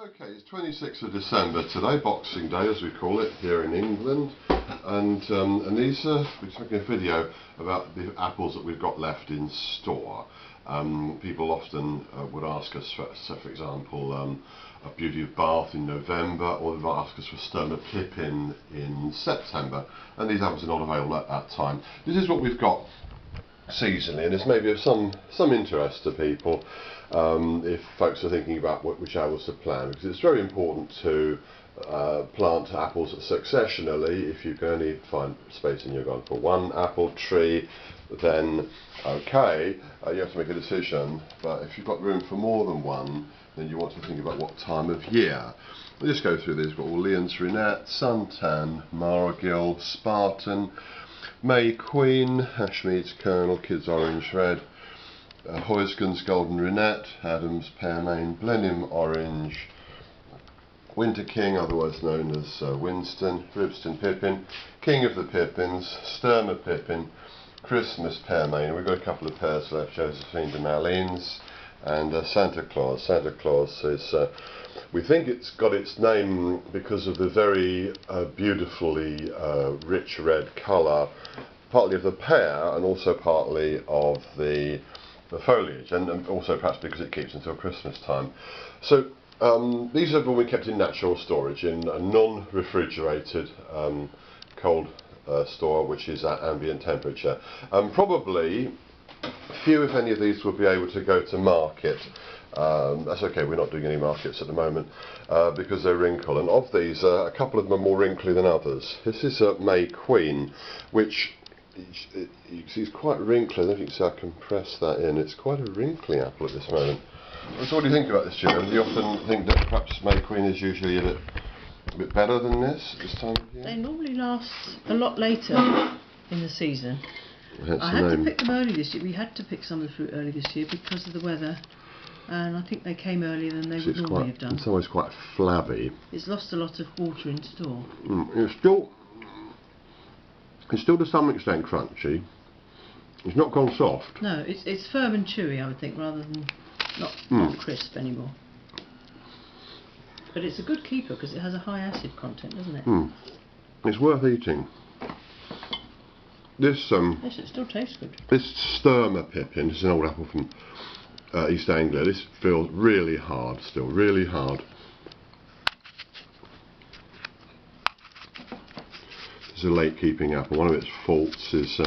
Okay, it's 26th of December today, Boxing Day as we call it here in England, and these we're making a video about the apples that we've got left in store. People often would ask us for example, a Beauty of Bath in November, or they might ask us for Sturma Pippin in September, and these apples are not available at that time. This is what we've got seasonally, and it's maybe of some interest to people if folks are thinking about which apples to plant, because it's very important to plant apples successionally. If you can only find space in your garden for one apple tree, then okay, you have to make a decision, but if you've got room for more than one, then you want to think about what time of year. We'll just go through these. We've got Orleans Runette, Suntan, Margil, Spartan, May Queen, Ashmead's Colonel, Kidd's Orange Red, Huysgen's Golden Runette, Adams Pearmain, Blenheim Orange, Winter King, otherwise known as Winston, Ribston Pippin, King of the Pippins, Sturma Pippin, Christmas Pearmain. We've got a couple of pears left, Josephine de Malines, and Santa Claus. Santa Claus is, we think it's got its name because of the very beautifully rich red colour, partly of the pear and also partly of the foliage, and also perhaps because it keeps until Christmas time. So these are normally kept in natural storage in a non-refrigerated cold store, which is at ambient temperature. Probably few, if any, of these will be able to go to market. That's okay, we're not doing any markets at the moment because they're wrinkle, and of these a couple of them are more wrinkly than others. This is a May Queen, which you can see is quite wrinkly. I don't know if you can see I can press that in. It's quite a wrinkly apple at this moment. So what do you think about this, Jim? Do you often think that perhaps May Queen is usually a bit better than this at this time of year? They normally last a lot later in the season. I had to pick them early this year. We had to pick some of the fruit early this year because of the weather, and I think they came earlier than they would normally have done. It's always quite flabby. It's lost a lot of water in store. It's still to some extent crunchy. It's not gone soft. No, it's firm and chewy, I would think, rather than not crisp anymore. But it's a good keeper because it has a high acid content, doesn't it? It's worth eating. This yes, it still tastes good. This Sturma Pippin, this is an old apple from East Anglia. This feels really hard, still really hard. It's a late keeping apple. One of its faults is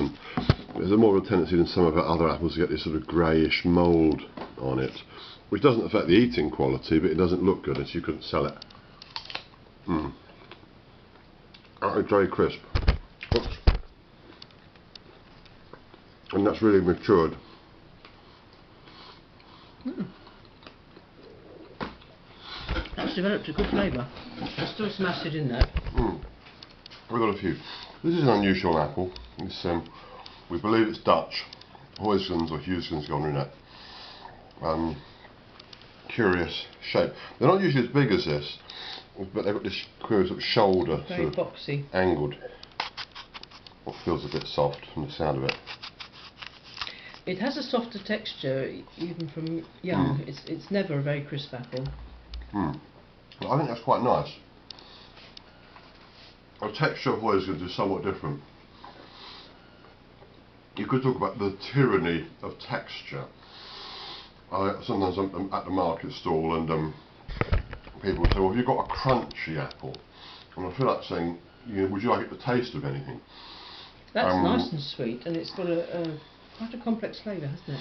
there's more of a tendency than some of our other apples to get this sort of greyish mould on it, which doesn't affect the eating quality, but it doesn't look good, as you couldn't sell it. It's very crisp. Oops. And that's really matured. That's developed a good flavour. There's still some acid in there. We've got a few. This is an unusual apple. It's, we believe it's Dutch. Huysgen's or Huysgen's Golden Runette. Curious shape. They're not usually as big as this, but they've got this queer sort of shoulder, very sort of boxy, angled. What feels a bit soft from the sound of it. It has a softer texture, even from young. It's never a very crisp apple. I think that's quite nice. The texture of Huysgen's is somewhat different. You could talk about the tyranny of texture. Sometimes I'm at the market stall and people say, well, have you got a crunchy apple? And I feel like saying, would you like it to taste of anything? That's nice and sweet, and it's got quite a complex flavour, hasn't it?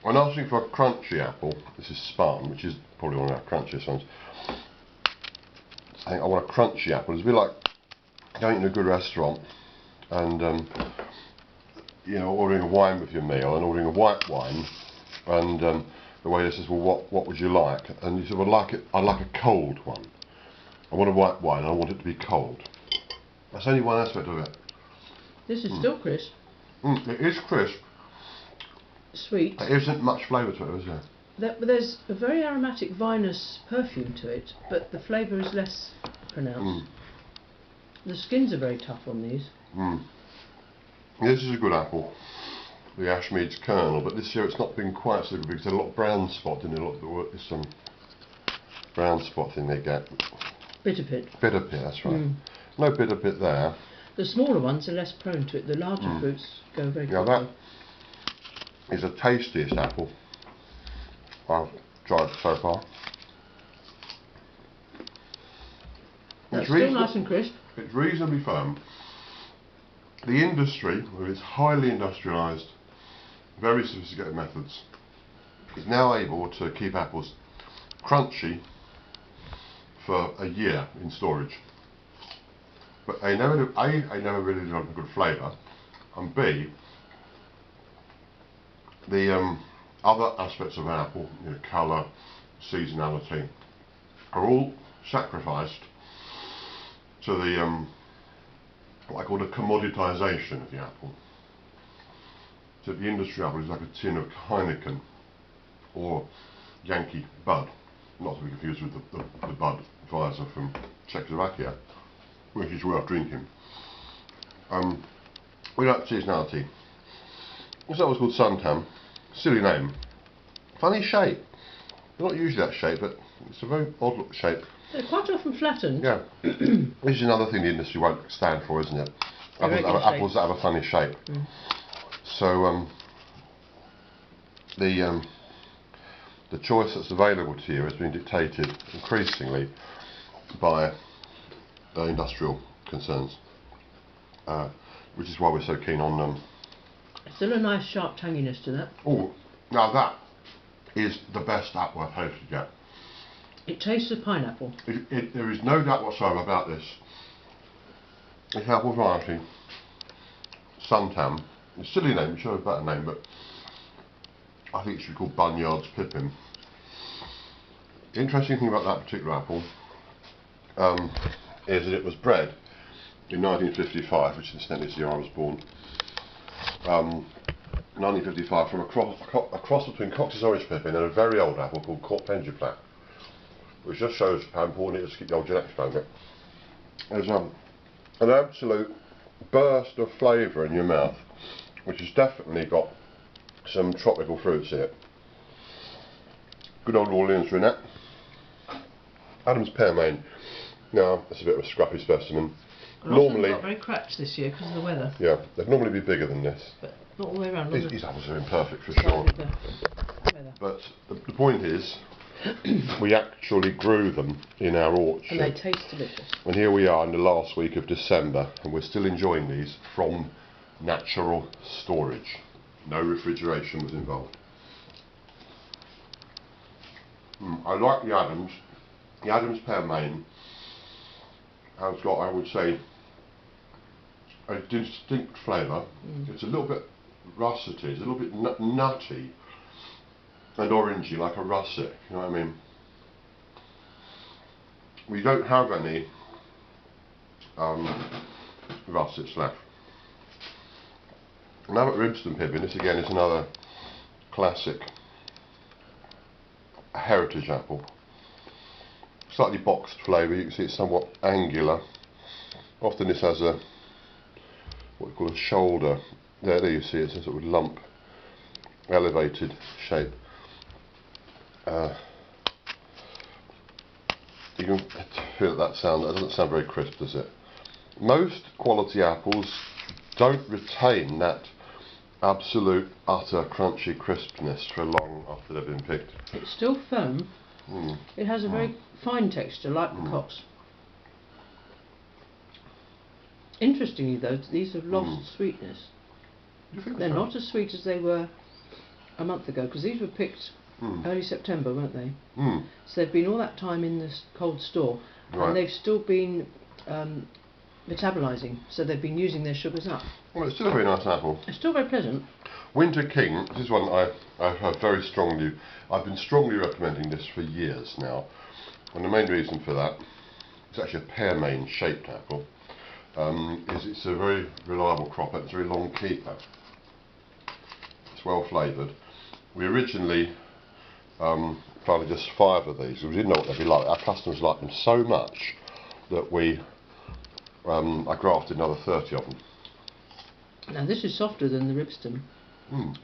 When asking for a crunchy apple, this is Spartan, which is probably one of our crunchiest ones. Saying I want a crunchy apple, it's a bit like going in a good restaurant and ordering a wine with your meal and ordering a white wine, and the waiter says, well, what would you like? And you say, well, I'd like a cold one. I want a white wine and I want it to be cold. That's only one aspect of it. This is still crisp. It is crisp. Sweet. There isn't much flavour to it, is there? There's a very aromatic vinous perfume to it, but the flavour is less pronounced. The skins are very tough on these. This is a good apple, the Ashmead's Colonel, but this year it's not been quite so good because there's a lot of brown spot in it. brown spot thing they get. Bitter pit. Bitter pit, that's right. No bitter pit there. The smaller ones are less prone to it. The larger fruits go very quickly. Now that is the tastiest apple I've tried so far. It's still nice and crisp. It's reasonably firm. The industry, with its highly industrialised, very sophisticated methods, is now able to keep apples crunchy for a year in storage. But they never do, A, they never really develop a good flavour, and B, the other aspects of an apple, colour, seasonality, are all sacrificed to the what I call the commoditisation of the apple. So the industry apple is like a tin of Heineken or Yankee Bud, not to be confused with the Budweiser from Czechoslovakia, which is worth drinking. Without seasonality. This apple was called Suntam. Silly name. Funny shape. They're not usually that shape, but it's a very odd look shape. They're quite often flattened. Yeah. This is another thing the industry won't stand for, isn't it? Apples that have a funny shape. So the choice that's available to you has been dictated increasingly by industrial concerns, which is why we're so keen on Still a nice sharp tanginess to that. Oh, now that is the best apple I've tasted yet. It tastes of pineapple. There is no doubt whatsoever about this. This apple variety, Suntam, it's a silly name, it should have a better name, but I think it should be called Bunyard's Pippin. The interesting thing about that particular apple is that it was bred in 1955, which incidentally is the year I was born. 1955 from a cross between Cox's Orange Pippin and a very old apple called Court Penduplat, which just shows how important it is to keep the old genetics going. There's an absolute burst of flavour in your mouth, which has definitely got some tropical fruits in it. Good old Orleans Renette. Adam's Pearmain. Now, it's a bit of a scruffy specimen. Normally, got very cracked this year because of the weather. Yeah, they'd normally be bigger than this. But not all the way around. These apples are imperfect for sure. But the point is, we actually grew them in our orchard. And they taste delicious. And here we are in the last week of December, and we're still enjoying these from natural storage. No refrigeration was involved. I like the Adams. The Adams Pearmain has got, I would say, a distinct flavour. It's a little bit russety, it's a little bit nutty and orangey, like a russet, you know what I mean? We don't have any russets left. Now at Ribston Pippin, this again is another classic heritage apple. Slightly boxed flavour, you can see it's somewhat angular. Often this has a what we call a shoulder. There you see it's a sort of lump, elevated shape. You can feel that sound. That doesn't sound very crisp, does it? Most quality apples don't retain that absolute, utter, crunchy crispness for long after they've been picked. It's still firm. It has a very fine texture, like the Cox. Interestingly, though, these have lost sweetness. They're not as sweet as they were a month ago, because these were picked early September, weren't they? So they've been all that time in this cold store, and they've still been metabolising, so they've been using their sugars up. Well, it's still a very nice apple. It's still very pleasant. Winter King, this is one I've heard very strongly. I've been strongly recommending this for years now, and the main reason for that, it's actually a pearmain shaped apple, is it's a very reliable cropper, it's a very long keeper. It's well flavoured. We originally planted just 5 of these, we didn't know what they'd be like. Our customers liked them so much that I grafted another 30 of them. Now this is softer than the Ribston.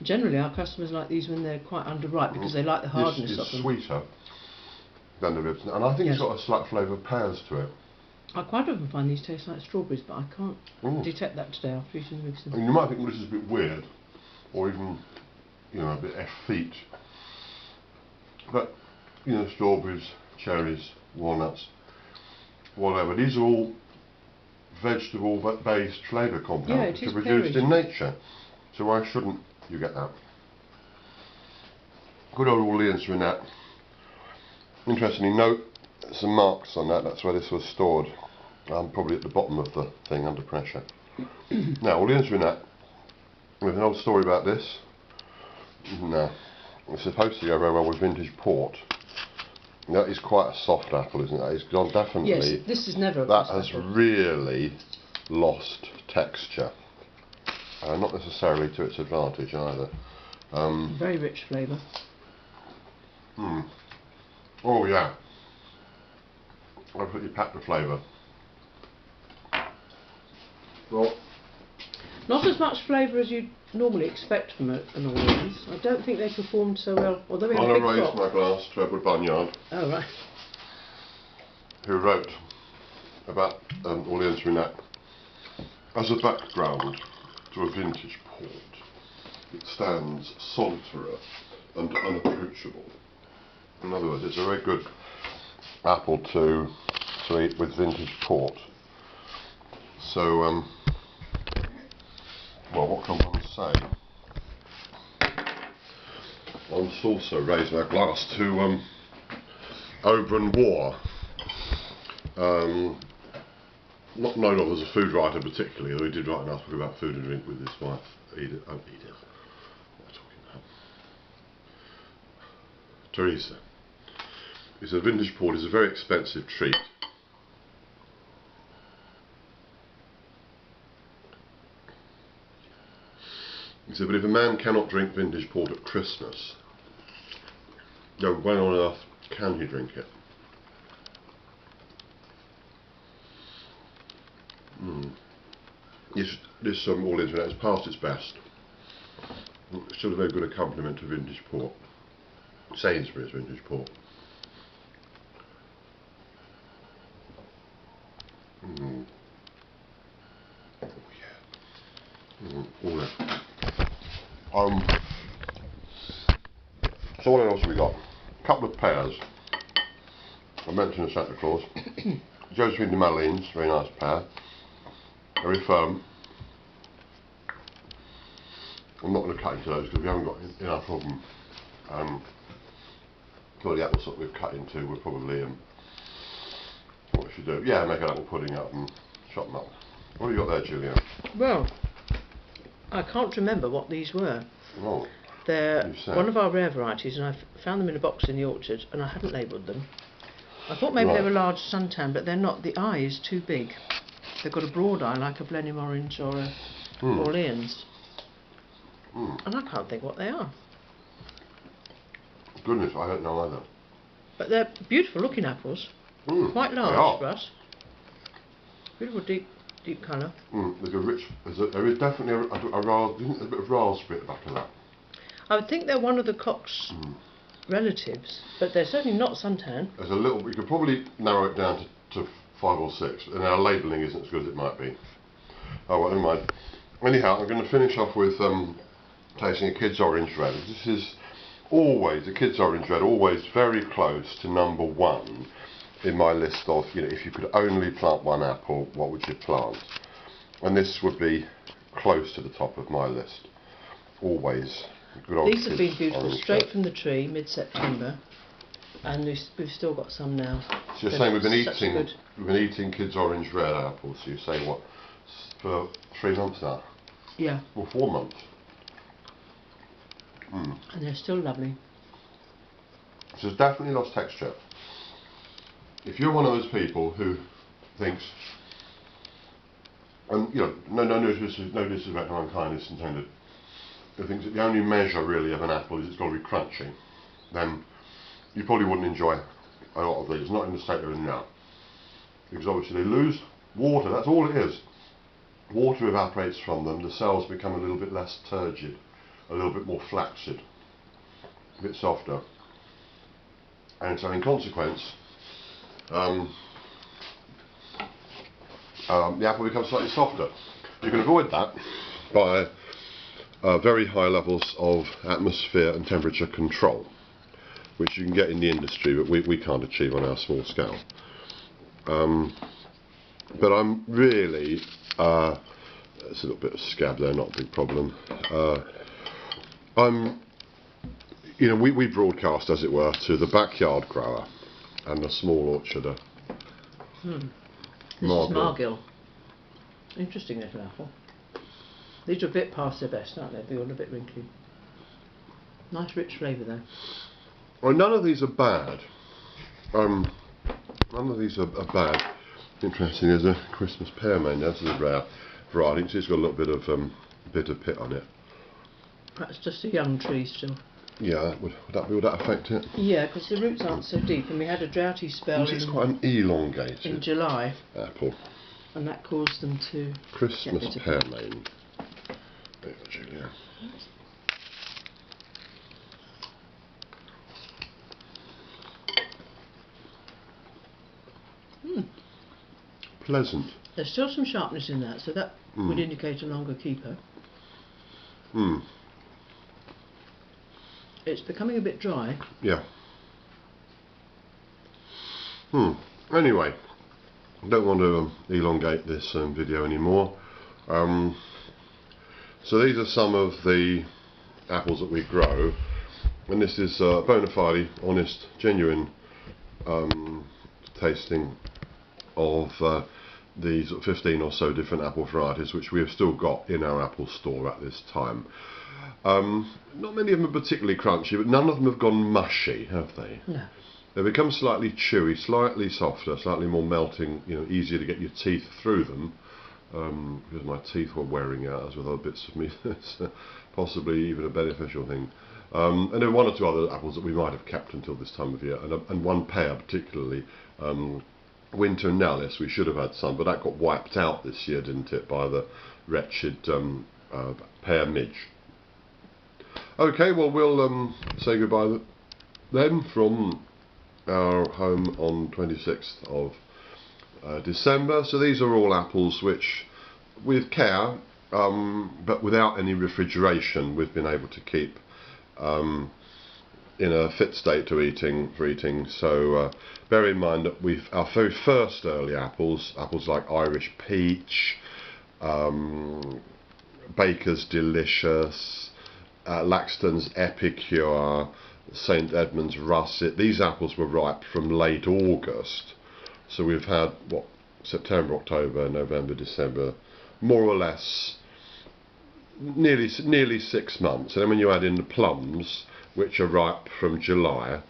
Generally our customers like these when they're quite underripe because they like the hardness of them. It's sweeter. than the ribs, and I think Yes. it's got a slight flavour of pears to it. I quite often find these taste like strawberries, but I can't detect that today after eating the ribs. And you might think, well, this is a bit weird, or even, you know, a bit effete. But, you know, strawberries, cherries, walnuts, whatever, these are all vegetable-based flavour compounds which are produced in nature. So why shouldn't you get that? Good old Orleans rennet. Interestingly, note some marks on that. That's where this was stored. Probably at the bottom of the thing under pressure. Now, Orleans rennet. There's an old story about this. No, it's supposed to go very well with vintage port. That is quite a soft apple, isn't it? It's gone definitely. Yes, this is never. That has really lost texture. Not necessarily to its advantage either. Very rich flavour. Oh yeah. Absolutely packed with flavour. Well, not as much flavour as you'd normally expect from an Orleans. I don't think they performed so well, although we had a big raise crop. my glass to Edward Bunyard, Oh right. who wrote about Orleans rennet as a background to a vintage port. It stands solitary and unapproachable. In other words, it's a very good apple to eat with vintage port. So, well, what can one say? I must also raise my glass to Oberon War. Not known of as a food writer particularly, although he did write an article about food and drink with his wife, Edith. What am I talking about? Teresa. He said vintage port is a very expensive treat. He said, but if a man cannot drink vintage port at Christmas, then when on earth can he drink it? This Orleans rennet has passed its best. It's still a very good accompaniment to vintage port. Sainsbury's vintage port. Oh yeah. All that. So what else have we got? A couple of pears. I mentioned the Santa Claus. Josephine de Malines, very nice pear. Very firm. I'm not going to cut into those because we haven't got enough of them. For the apples that we've cut into, we'll probably what we should do? Yeah, make an apple pudding up and chop them up. What have you got there, Julia? Well, I can't remember what these were. Oh, they're one of our rare varieties, and I found them in a box in the orchard, and I hadn't labelled them. I thought maybe they were large suntan, but they're not. The eye is too big. They've got a broad eye like a Blenheim orange or a Orleans. And I can't think what they are. Goodness, I don't know either. But they're beautiful looking apples. Quite large for us. Beautiful deep colour. There's a rich. There is definitely a bit of raspberry at the back of that. I would think they're one of the Cox relatives, but they're certainly not suntan. There's a little. We could probably narrow it down to 5 or 6, and our labelling isn't as good as it might be. Oh well, never mind. Anyhow, I'm going to finish off with tasting a Kid's Orange Red. This is always a Kid's Orange Red, always very close to number 1 in my list of, you know, if you could only plant one apple, what would you plant? And this would be close to the top of my list. Always. Good old These have been beautiful, straight Red. from the tree, mid-September, and we've still got some now. So you're saying we've been eating Kid's Orange Red apples, so you're saying what, for 3 months now? Yeah. Or 4 months? And they're still lovely. So it's definitely lost texture. If you're one of those people who thinks, and you know, no disrespect or unkindness intended, who thinks that the only measure really of an apple is it's got to be crunchy, then you probably wouldn't enjoy a lot of these, not in the state they're in now. Because obviously they lose water, that's all it is. Water evaporates from them, the cells become a little bit less turgid, a little bit more flaccid, a bit softer. and so in consequence the apple becomes slightly softer. You can avoid that by very high levels of atmosphere and temperature control, which you can get in the industry, but we can't achieve on our small scale. But I'm really, there's a little bit of scab there, not a big problem. We broadcast, as it were, to the backyard grower and the small orcharder. This is Margill. Interesting little apple. These are a bit past their best, aren't they? They're all a bit wrinkly. Nice rich flavour though. Well, none of these are bad. None of these are bad. Interesting, there's a Christmas pearmain. That's a rare variety. It's got a little bit of bitter pit on it. That's just a young tree still. Yeah, would that affect it? Yeah, because the roots aren't so deep, and we had a droughty spell It's quite an elongated in July, apple. and that caused them to Christmas pearmain. There you go, Julia. Pleasant. There's still some sharpness in that, so that would indicate a longer keeper. It's becoming a bit dry. Yeah. Anyway, I don't want to elongate this video anymore. So these are some of the apples that we grow, and this is bona fide, honest, genuine tasting of these 15 or so different apple varieties which we have still got in our apple store at this time. Not many of them are particularly crunchy, but none of them have gone mushy, have they? No. They become slightly chewy, slightly softer, slightly more melting, easier to get your teeth through them, because my teeth were wearing out, as with other bits of meat. It's possibly even a beneficial thing. And there are one or two other apples that we might have kept until this time of year, and one pear particularly, Winter Nellis. We should have had some, but that got wiped out this year, didn't it, by the wretched pear midge. Okay, well, we'll say goodbye then from our home on 26th of December. So these are all apples which, with care, but without any refrigeration, we've been able to keep in a fit state for eating. So bear in mind that our very first early apples like Irish Peach, Baker's Delicious, Laxton's Epicure, St Edmund's Russet, these apples were ripe from late August. So we've had, September, October, November, December, more or less nearly 6 months. And then when you add in the plums, which are ripe from July,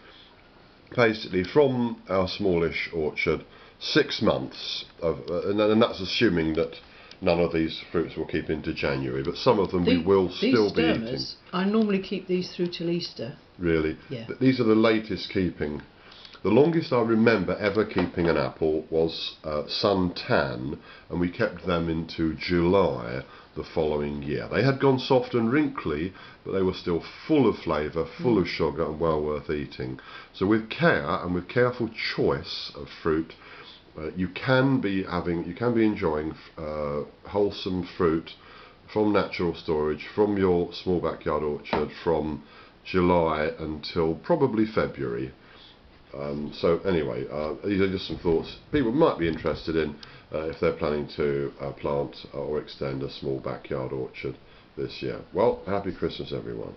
basically from our smallish orchard, 6 months and that's assuming that none of these fruits will keep into January, but some of them we will still be eating. I normally keep these through till Easter. Really? Yeah. These are the latest keeping. The longest I remember ever keeping an apple was Sun Tan, and we kept them into July the following year. They had gone soft and wrinkly, but they were still full of flavour, full of sugar, and well worth eating. So with care and with careful choice of fruit, you can be enjoying wholesome fruit from natural storage, from your small backyard orchard, from July until probably February. So anyway, these are just some thoughts people might be interested in if they're planning to plant or extend a small backyard orchard this year. Well, happy Christmas everyone.